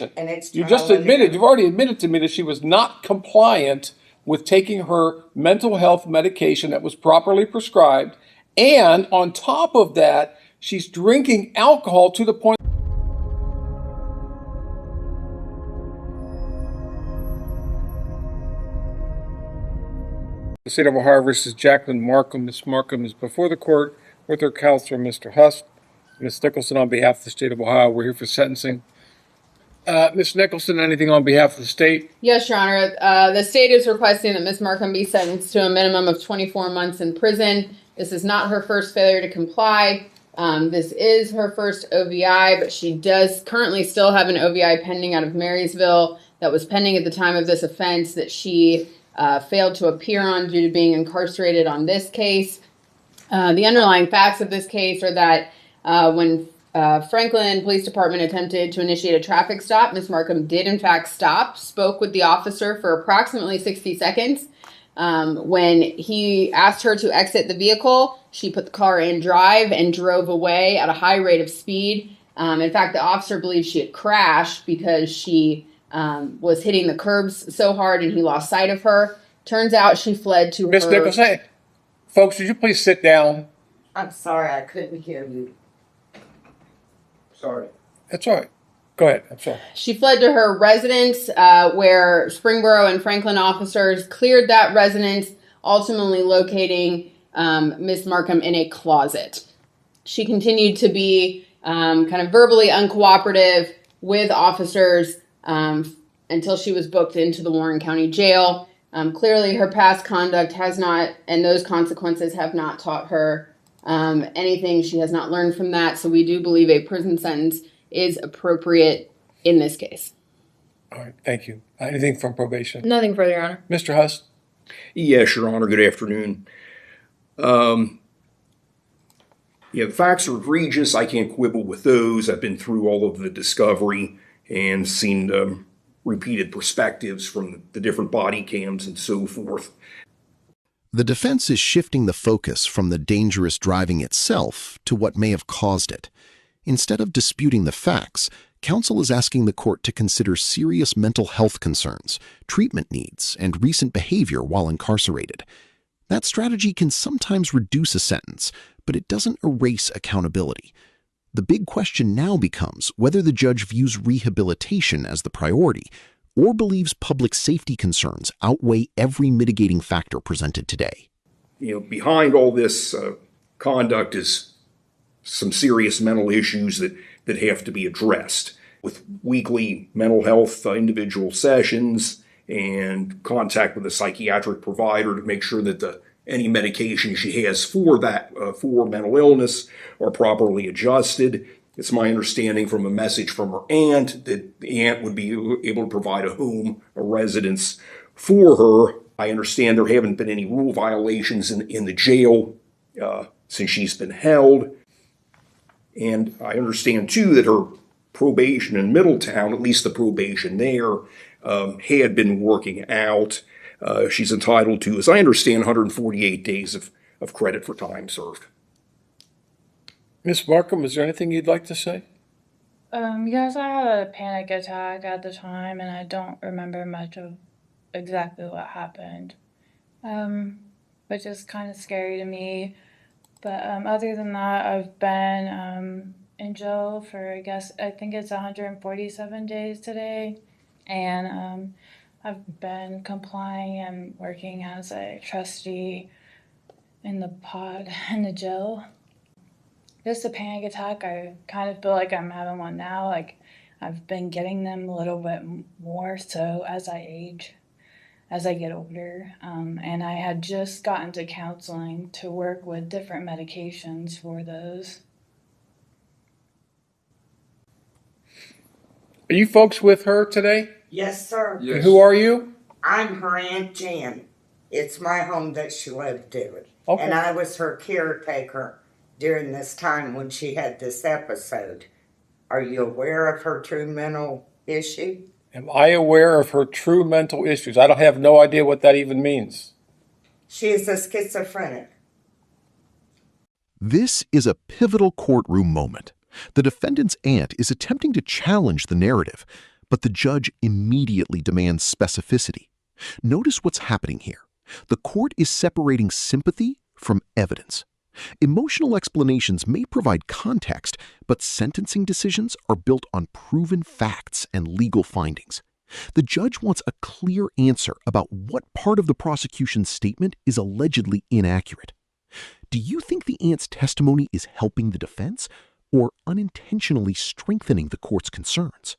And it's You just admitted, you've already admitted to me that she was not compliant with taking her mental health medication that was properly prescribed. And on top of that, she's drinking alcohol to the point. The State of Ohio versus Jacqueline Markham. Ms. Markham is before the court with her counselor, Mr. Hust. Ms. Nicholson, on behalf of the State of Ohio, we're here for sentencing. Ms. Nicholson, anything on behalf of the state? Yes, Your Honor. The state is requesting that Ms. Markham be sentenced to a minimum of 24 months in prison. This is not her first failure to comply. This is her first OVI, but she does currently still have an OVI pending out of Marysville that was pending at the time of this offense that she failed to appear on due to being incarcerated on this case. The underlying facts of this case are that when Franklin Police Department attempted to initiate a traffic stop, Ms. Markham did in fact stop, spoke with the officer for approximately 60 seconds. When he asked her to exit the vehicle, she put the car in drive and drove away at a high rate of speed. In fact, the officer believes she had crashed because she was hitting the curbs so hard and he lost sight of her. Turns out she fled to Ms. Nicholson, folks, would you please sit down? I'm sorry, I couldn't hear you. Sorry. That's all right. Go ahead. I'm sorry. She fled to her residence where Springboro and Franklin officers cleared that residence, ultimately locating Ms. Markham in a closet. She continued to be kind of verbally uncooperative with officers until she was booked into the Warren County Jail. Clearly, her past conduct has not, and those consequences have not taught her anything. She has not learned from that. So we do believe a prison sentence is appropriate in this case. All right. Thank you. Anything from probation? Nothing further, Your Honor. Mr. Hust? Yes, Your Honor. Good afternoon. The facts are egregious. I can't quibble with those. I've been through all of the discovery and seen repeated perspectives from the different body cams and so forth. The defense is shifting the focus from the dangerous driving itself to what may have caused it. Instead of disputing the facts, counsel is asking the court to consider serious mental health concerns, treatment needs, and recent behavior while incarcerated. That strategy can sometimes reduce a sentence, but it doesn't erase accountability. The big question now becomes whether the judge views rehabilitation as the priority or believes public safety concerns outweigh every mitigating factor presented today. Behind all this conduct is some serious mental issues that have to be addressed, with weekly mental health individual sessions and contact with a psychiatric provider to make sure that any medication she has for mental illness are properly adjusted. It's my understanding from a message from her aunt that the aunt would be able to provide a home, a residence for her. I understand there haven't been any rule violations in the jail since she's been held. And I understand, too, that her probation in Middletown, at least the probation there, had been working out. She's entitled to, as I understand, 148 days of credit for time served. Ms. Markham, is there anything you'd like to say? Yes, I had a panic attack at the time, and I don't remember much of exactly what happened, which is kind of scary to me. But other than that, I've been in jail for, I think it's 147 days today, and I've been complying and working as a trustee in the pod in the jail. Just a panic attack, I kind of feel like I'm having one now. Like, I've been getting them a little bit more so as I age, as I get older. And I had just gotten to counseling to work with different medications for those. Are you folks with her today? Yes, sir. Yes. And who are you? I'm her Aunt Jan. It's my home that she lived in. Okay. And I was her caretaker during this time when she had this episode. Are you aware of her true mental issue? Am I aware of her true mental issues? I don't have no idea what that even means. She is a schizophrenic. This is a pivotal courtroom moment. The defendant's aunt is attempting to challenge the narrative, but the judge immediately demands specificity. Notice what's happening here. The court is separating sympathy from evidence. Emotional explanations may provide context, but sentencing decisions are built on proven facts and legal findings. The judge wants a clear answer about what part of the prosecution's statement is allegedly inaccurate. Do you think the aunt's testimony is helping the defense or unintentionally strengthening the court's concerns?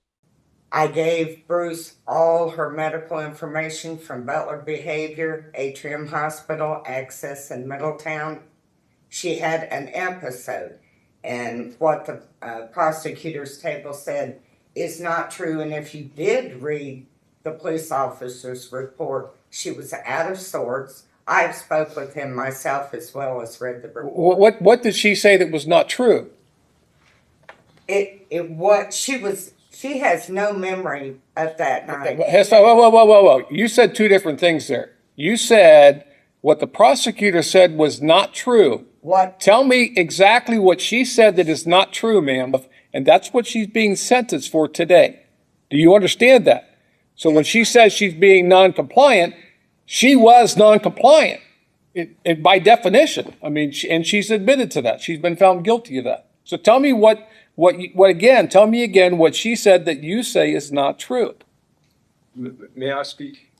I gave Bruce all her medical information from Butler Behavior, Atrium Hospital, Access in Middletown. She had an episode, and what the prosecutor's table said is not true. And if you did read the police officer's report, she was out of sorts. I've spoke with him myself as well as read the report. What did she say that was not true? She has no memory of that night. Whoa. You said two different things there. You said what the prosecutor said was not true. What? Tell me exactly what she said that is not true, ma'am. And that's what she's being sentenced for today. Do you understand that? So when she says she's being non-compliant, she was non-compliant by definition. I mean, and she's admitted to that. She's been found guilty of that. So tell me tell me again what she said that you say is not true. May I speak?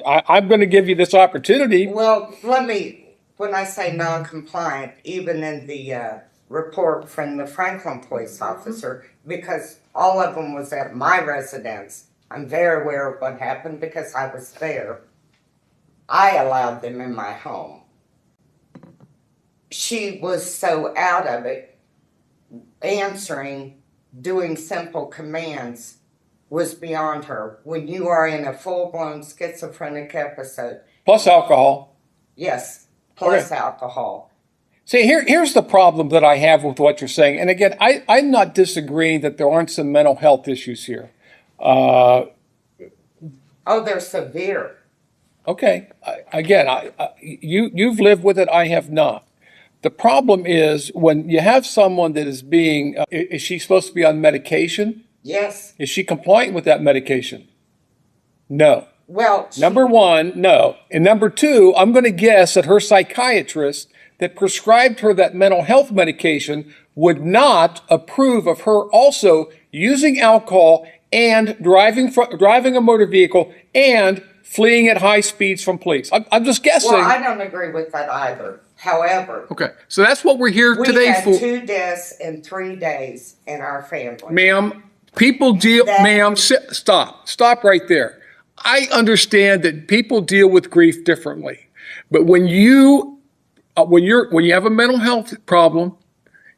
I'm going to give you this opportunity. Well, when I say non-compliant, even in the report from the Franklin police officer, because all of them was at my residence, I'm very aware of what happened because I was there. I allowed them in my home. She was so out of it, doing simple commands was beyond her. When you are in a full-blown schizophrenic episode. Plus alcohol. Yes, plus Okay. alcohol. See, here's the problem that I have with what you're saying. And again, I'm not disagreeing that there aren't some mental health issues here. They're severe. Okay. You've lived with it. I have not. The problem is when you have someone that is being, is she supposed to be on medication? Yes. Is she compliant with that medication? No. Well, Number one, no. And number two, I'm going to guess that her psychiatrist that prescribed her that mental health medication would not approve of her also using alcohol and driving a motor vehicle and fleeing at high speeds from police. I'm just guessing. Well, I don't agree with that either. However, Okay, so that's what we're here we today had for. 2 deaths in 3 days in our family. Ma'am, people deal, ma'am, stop right there. I understand that people deal with grief differently. But when you have a mental health problem,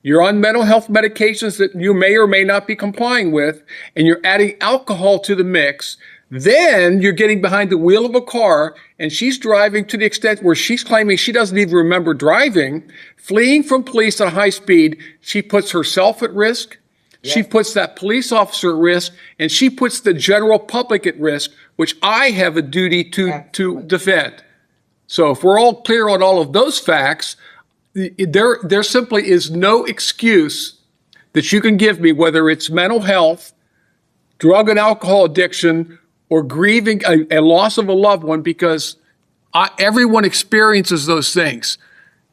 you're on mental health medications that you may or may not be complying with, and you're adding alcohol to the mix, then you're getting behind the wheel of a car and she's driving to the extent where she's claiming she doesn't even remember driving, fleeing from police at high speed. She puts herself at risk. Yes. She puts that police officer at risk, and she puts the general public at risk, which I have a duty to defend. So if we're all clear on all of those facts, there simply is no excuse that you can give me, whether it's mental health, drug and alcohol addiction, or grieving a loss of a loved one, because everyone experiences those things.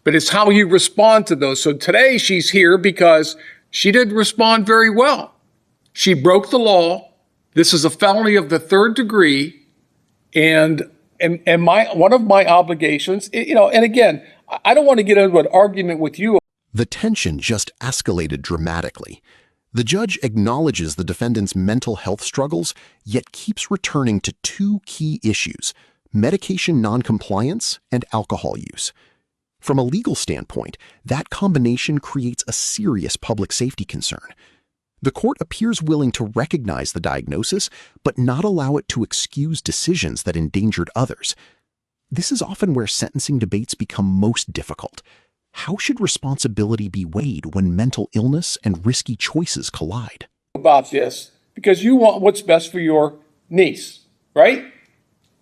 But it's how you respond to those. So today she's here because she didn't respond very well. She broke the law. This is a felony of the 3rd degree. And one of my obligations, and again, I don't want to get into an argument with you. The tension just escalated dramatically. The judge acknowledges the defendant's mental health struggles, yet keeps returning to 2 key issues: medication noncompliance and alcohol use. From a legal standpoint, that combination creates a serious public safety concern. The court appears willing to recognize the diagnosis, but not allow it to excuse decisions that endangered others. This is often where sentencing debates become most difficult. How should responsibility be weighed when mental illness and risky choices collide? About this, because you want what's best for your niece, right?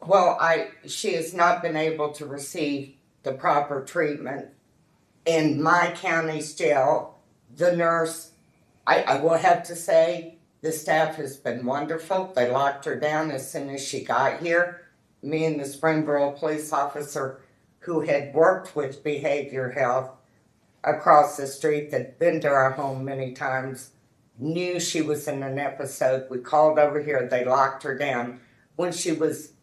Well, she has not been able to receive the proper treatment. In my county's jail, the nurse, I will have to say, The staff has been wonderful. They locked her down as soon as she got here. Me and the Springboro police officer who had worked with behavior health across the street, that'd been to our home many times, knew she was in an episode. We called over here. They locked her down. When she was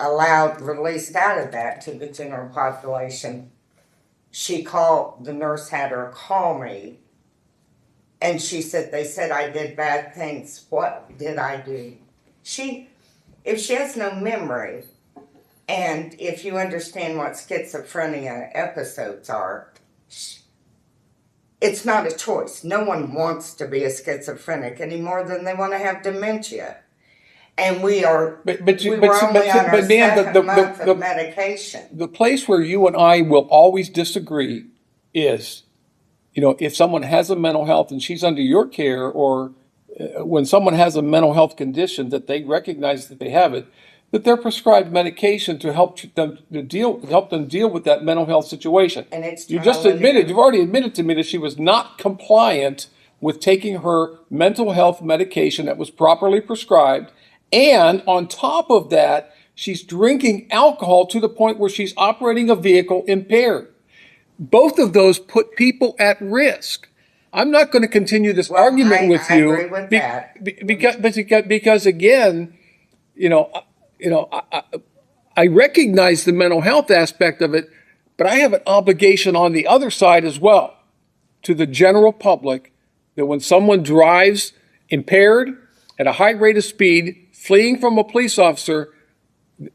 released out of that to the general population, the nurse had her call me. And she said, they said I did bad things. What did I do? If she has no memory, and if you understand what schizophrenia episodes are, it's not a choice. No one wants to be a schizophrenic any more than they want to have dementia. And we were only on our second month of medication. The place where you and I will always disagree is, if someone has a mental health and she's under your care, or when someone has a mental health condition that they recognize that they have it, that they're prescribed medication to help them deal with that mental health situation. And it's you've already admitted to me that she was not compliant with taking her mental health medication that was properly prescribed. And on top of that, she's drinking alcohol to the point where she's operating a vehicle impaired. Both of those put people at risk. I'm not going to continue this argument with you. I agree with that. Because again, I recognize the mental health aspect of it, but I have an obligation on the other side as well, to the general public, that when someone drives impaired at a high rate of speed, fleeing from a police officer,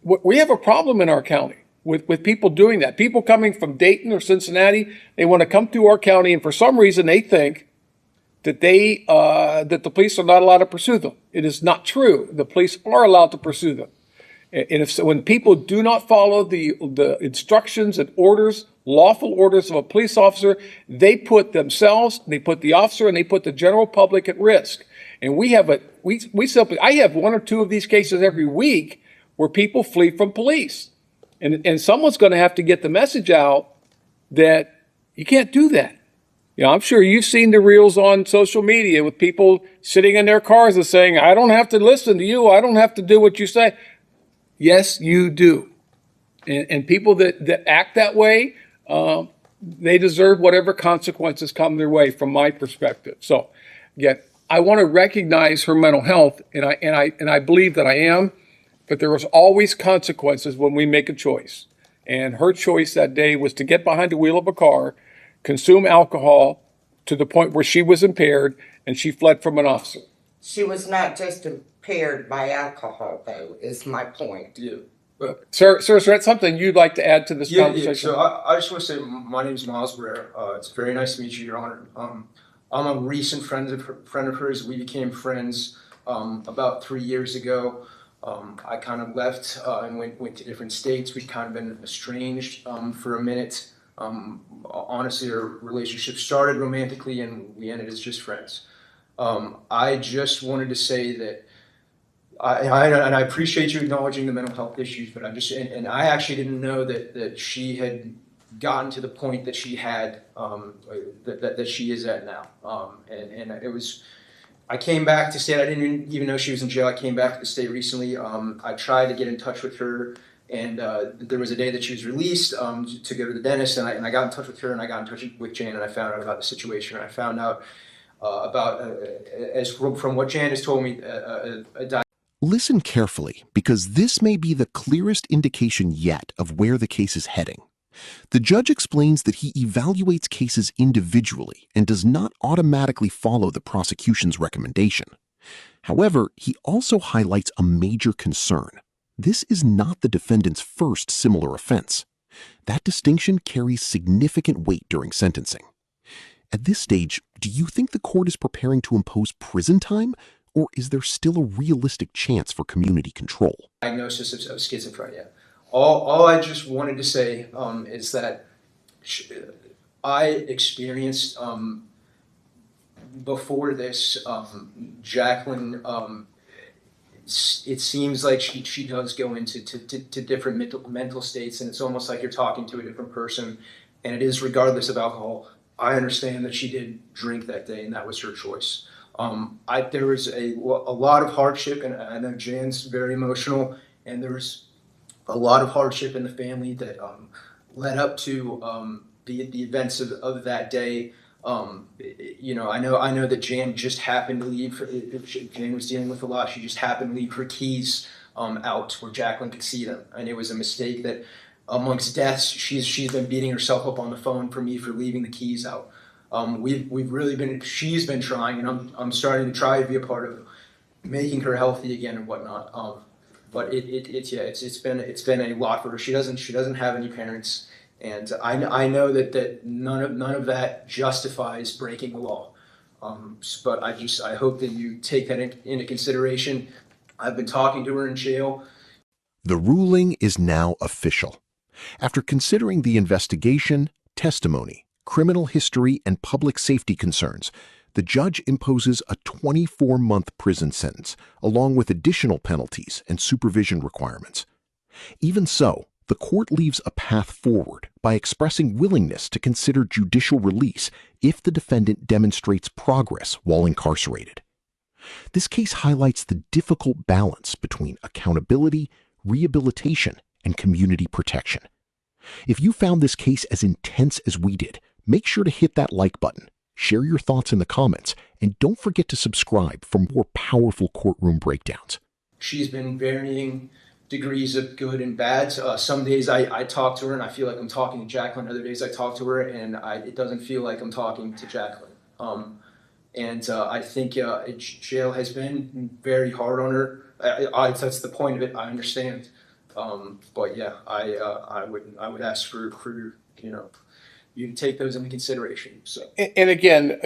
we have a problem in our county with people doing that. People coming from Dayton or Cincinnati, they want to come through our county, and for some reason they think that that the police are not allowed to pursue them. It is not true. The police are allowed to pursue them. And when people do not follow the instructions and orders, lawful orders of a police officer, they put themselves, they put the officer, and they put the general public at risk. And I have one or two of these cases every week where people flee from police. And someone's going to have to get the message out that you can't do that. I'm sure you've seen the reels on social media with people sitting in their cars and saying, I don't have to listen to you. I don't have to do what you say. Yes, you do. And people that act that way, they deserve whatever consequences come their way from my perspective. So, again, I want to recognize her mental health, and I believe that I am, but there was always consequences when we make a choice. And her choice that day was to get behind the wheel of a car, consume alcohol to the point where she was impaired, and she fled from an officer. She was not just impaired by alcohol, though, is my point. Yeah. Sir, that's something you'd like to add to this conversation? Yeah. So I just want to say my name is Miles Barrera. It's very nice to meet you, Your Honor. I'm a recent friend of hers. We became friends about 3 years ago. I kind of left and went to different states. We'd kind of been estranged for a minute. Honestly, our relationship started romantically and we ended as just friends. I just wanted to say that I appreciate you acknowledging the mental health issues, but I actually didn't know that she had gotten to the point that she had, that she is at now. And it was, I came back to state. I didn't even know she was in jail. I came back to the state recently. I tried to get in touch with her, and there was a day that she was released to go to the dentist, and I got in touch with her, and I got in touch with Jan, and I found out about the situation. And I found out from what Jan has told me, Listen carefully, because this may be the clearest indication yet of where the case is heading. The judge explains that he evaluates cases individually and does not automatically follow the prosecution's recommendation. However, he also highlights a major concern. This is not the defendant's first similar offense. That distinction carries significant weight during sentencing. At this stage, do you think the court is preparing to impose prison time, or is there still a realistic chance for community control? Diagnosis of schizophrenia. All I just wanted to say is that I experienced before this, Jacqueline. It seems like she does go into different mental states, and it's almost like you're talking to a different person. And it is regardless of alcohol. I understand that she did drink that day, and that was her choice. There was a lot of hardship, and I know Jan's very emotional, and there was a lot of hardship in the family that led up to the events of that day. You know, I know that Jan just happened to leave. Jan was dealing with a lot. She just happened to leave her keys out where Jacqueline could see them, and it was a mistake that, amongst deaths, she's been beating herself up on the phone for me for leaving the keys out. We've really been. She's been trying, and I'm starting to try to be a part of making her healthy again and whatnot. But it's been a lot for her. She doesn't have any parents, and I know that none of that justifies breaking the law. But I hope that you take that into consideration. I've been talking to her in jail. The ruling is now official. After considering the investigation, testimony, criminal history, and public safety concerns, the judge imposes a 24-month prison sentence, along with additional penalties and supervision requirements. Even so, the court leaves a path forward by expressing willingness to consider judicial release if the defendant demonstrates progress while incarcerated. This case highlights the difficult balance between accountability, rehabilitation, and community protection. If you found this case as intense as we did, make sure to hit that like button, share your thoughts in the comments, and don't forget to subscribe for more powerful courtroom breakdowns. She's been varying degrees of good and bad. Some days I talk to her and I feel like I'm talking to Jacqueline. Other days I talk to her and it doesn't feel like I'm talking to Jacqueline. I think jail has been very hard on her. That's the point of it. I understand. But yeah, I would ask for you to take those into consideration. So. And again,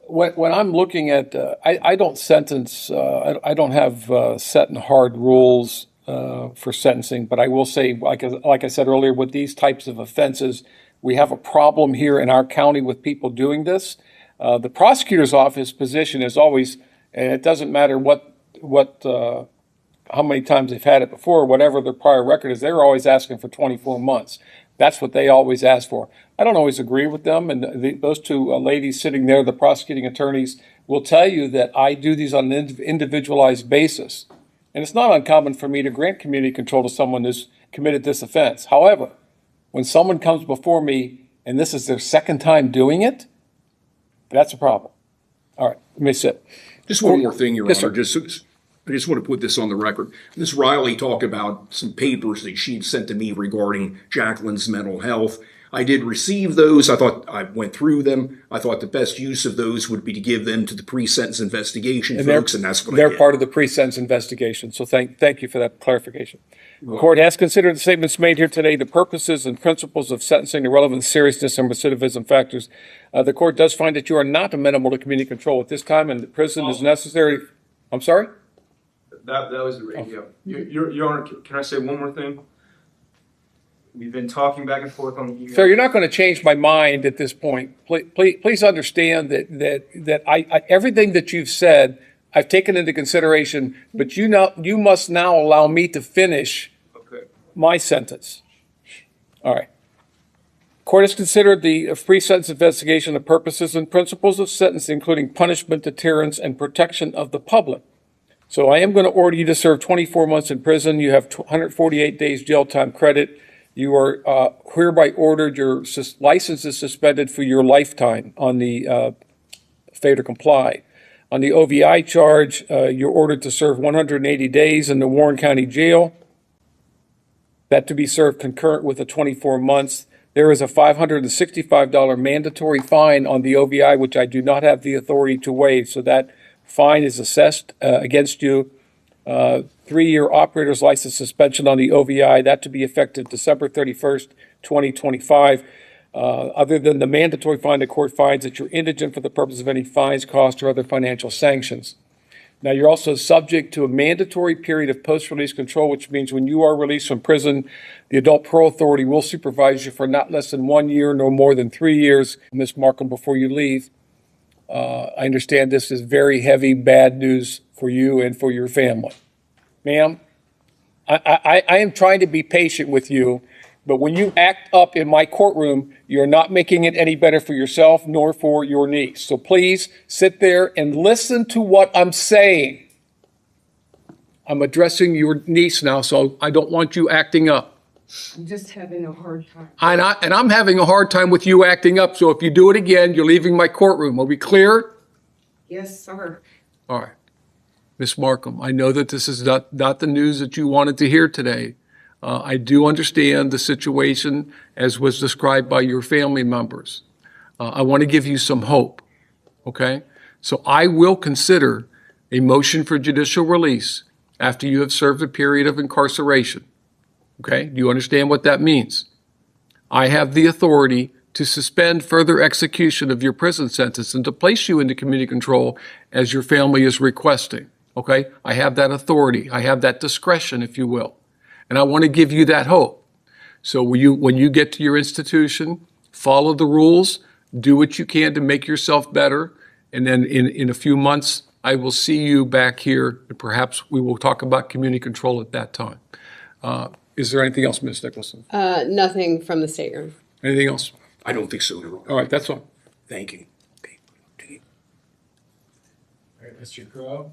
when I'm looking at, I don't sentence. I don't have set and hard rules for sentencing. But I will say, like I said earlier, with these types of offenses, we have a problem here in our county with people doing this. The prosecutor's office position is always, and it doesn't matter how many times they've had it before, whatever their prior record is, they're always asking for 24 months. That's what they always ask for. I don't always agree with them, and those two ladies sitting there, the prosecuting attorneys, will tell you that I do these on an individualized basis. And it's not uncommon for me to grant community control to someone who's committed this offense. However, when someone comes before me and this is their second time doing it, that's a problem. All right, let me sit. Just one more thing, Your Yes, Honor. sir. I just want to put this on the record. Ms. Riley talked about some papers that she'd sent to me regarding Jacqueline's mental health. I did receive those. I went through them. I thought the best use of those would be to give them to the pre-sentence investigation folks, and that's what I did. They're part of the pre-sentence investigation, so thank you for that clarification. The court has considered the statements made here today, the purposes and principles of sentencing, the relevant seriousness and recidivism factors. The court does find that you are not amenable to community control at this time, and the prison is necessary. I'm sorry? That was the radio. Your Honor, can I say one more thing? We've been talking back and forth on the email. Sir, you're not going to change my mind at this point. Please understand that I everything that you've said, I've taken into consideration, but you must now allow me to finish my sentence. All right. Court has considered the pre-sentence investigation, the purposes and principles of sentencing, including punishment, deterrence, and protection of the public. So I am going to order you to serve 24 months in prison. You have 148 days jail time credit. You are hereby ordered, your license is suspended for your lifetime on the failure to comply. On the OVI charge, you're ordered to serve 180 days in the Warren County Jail. That to be served concurrent with the 24 months. There is a $565 mandatory fine on the OVI, which I do not have the authority to waive. So that fine is assessed against you. 3-year operator's license suspension on the OVI, that to be effective December 31st, 2025. Other than the mandatory fine, the court finds that you're indigent for the purpose of any fines, costs, or other financial sanctions. Now, you're also subject to a mandatory period of post-release control, which means when you are released from prison, the Adult Parole Authority will supervise you for not less than 1 year, no more than 3 years. Ms. Markham, before you leave, I understand this is very heavy, bad news for you and for your family. Ma'am, I am trying to be patient with you, But when you act up in my courtroom, you're not making it any better for yourself nor for your niece. So please sit there and listen to what I'm saying. I'm addressing your niece now, so I don't want you acting up. I'm just having a hard time. And I'm having a hard time with you acting up, so if you do it again, you're leaving my courtroom. Are we clear? Yes, sir. All right. Ms. Markham, I know that this is not the news that you wanted to hear today. I do understand the situation as was described by your family members. I want to give you some hope, okay? So I will consider a motion for judicial release after you have served a period of incarceration, okay? Do you understand what that means? I have the authority to suspend further execution of your prison sentence and to place you into community control as your family is requesting, okay? I have that authority. I have that discretion, if you will. And I want to give you that hope. So when you get to your institution, follow the rules, do what you can to make yourself better, and then in a few months, I will see you back here, and perhaps we will talk about community control at that time. Is there anything else, Ms. Nicholson? Nothing from the stateroom. Anything else? I don't think so, Your Honor. All right, that's all. Thank you. All right, Mr. Crowe.